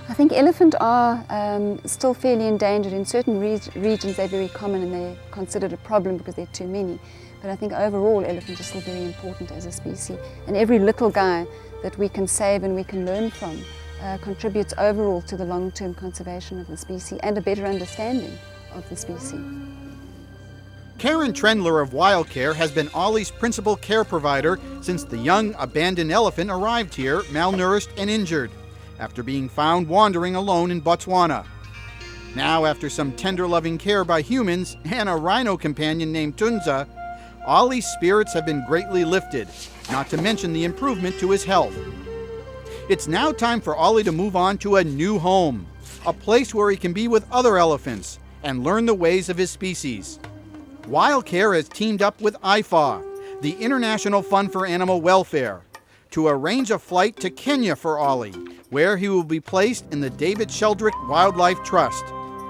I think elephant are still fairly endangered. In certain regions they're very common and they're considered a problem because there are too many. But I think overall elephant is still very important as a species. And every little guy that we can save and we can learn from contributes overall to the long-term conservation of the species and a better understanding of the species. Karen Trendler of WildCare has been Ollie's principal care provider since the young abandoned elephant arrived here malnourished and injured, after being found wandering alone in Botswana. Now, after some tender loving care by humans and a rhino companion named Tunza, Ollie's spirits have been greatly lifted, not to mention the improvement to his health. It's now time for Ollie to move on to a new home, a place where he can be with other elephants and learn the ways of his species. WildCare has teamed up with IFAW, the International Fund for Animal Welfare, to arrange a flight to Kenya for Ollie, where he will be placed in the David Sheldrick Wildlife Trust,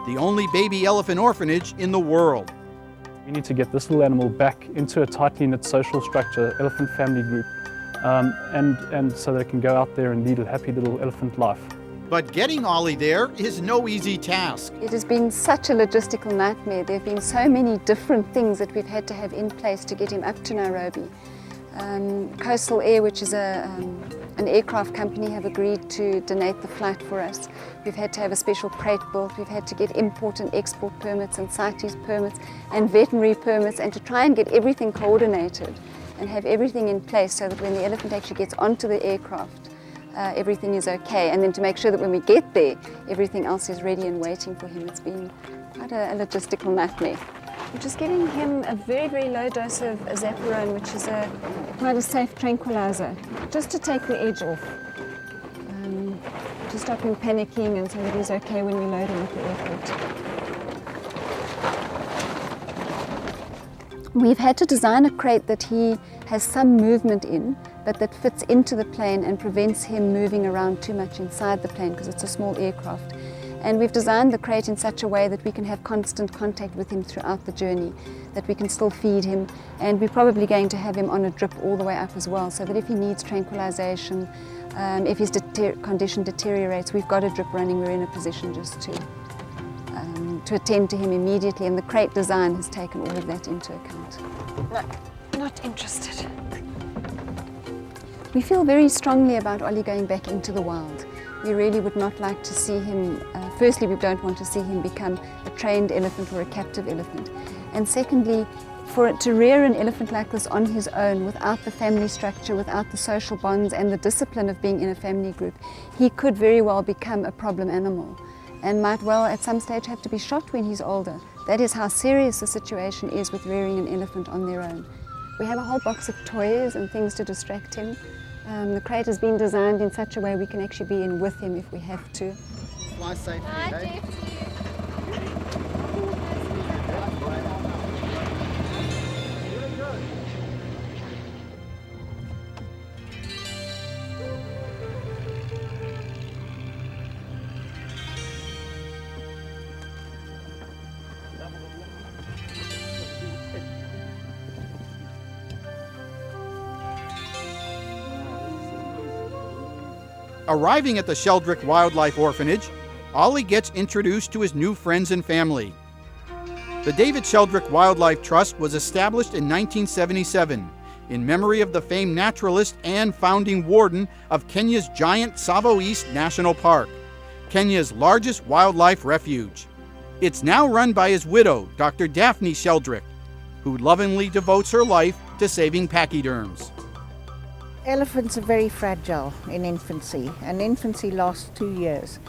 the only baby elephant orphanage in the world. We need to get this little animal back into a tightly knit social structure, elephant family group, and so they can go out there and lead a happy little elephant life. But getting Ollie there is no easy task. It has been such a logistical nightmare. There have been so many different things that we've had to have in place to get him up to Nairobi. Coastal Air, which is an aircraft company, have agreed to donate the flight for us. We've had to have a special crate built. We've had to get import and export permits and CITES permits and veterinary permits, and to try and get everything coordinated and have everything in place so that when the elephant actually gets onto the aircraft, everything is okay, and then to make sure that when we get there, everything else is ready and waiting for him. It's been quite a logistical nightmare. I'm just giving him a very, very low dose of Zaparone, which is quite a safe tranquilizer, just to take the edge off, to stop him panicking and so that he's okay when we load him at the airport. We've had to design a crate that he has some movement in, but that fits into the plane and prevents him moving around too much inside the plane because it's a small aircraft. And we've designed the crate in such a way that we can have constant contact with him throughout the journey, that we can still feed him, and we're probably going to have him on a drip all the way up as well, so that if he needs tranquilization, if his condition deteriorates, we've got a drip running, we're in a position just to attend to him immediately, and the crate design has taken all of that into account. No, not interested. We feel very strongly about Ollie going back into the wild. We really would not like to see him, firstly, we don't want to see him become a trained elephant or a captive elephant. And secondly, to rear an elephant like this on his own, without the family structure, without the social bonds and the discipline of being in a family group, he could very well become a problem animal and might well at some stage have to be shot when he's older. That is how serious the situation is with rearing an elephant on their own. We have a whole box of toys and things to distract him. The crate has been designed in such a way we can actually be in with him if we have to. Fly safely, eh? Arriving at the Sheldrick Wildlife Orphanage, Ollie gets introduced to his new friends and family. The David Sheldrick Wildlife Trust was established in 1977 in memory of the famed naturalist and founding warden of Kenya's giant Tsavo East National Park, Kenya's largest wildlife refuge. It's now run by his widow, Dr. Daphne Sheldrick, who lovingly devotes her life to saving pachyderms. Elephants are very fragile in infancy, and infancy lasts 2 years.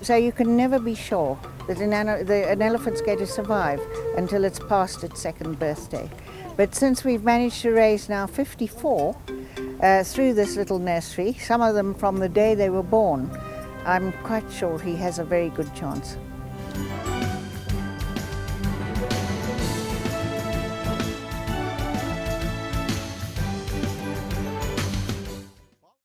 So you can never be sure that an elephant's going to survive until it's past its second birthday. But since we've managed to raise now 54 through this little nursery, some of them from the day they were born, I'm quite sure he has a very good chance.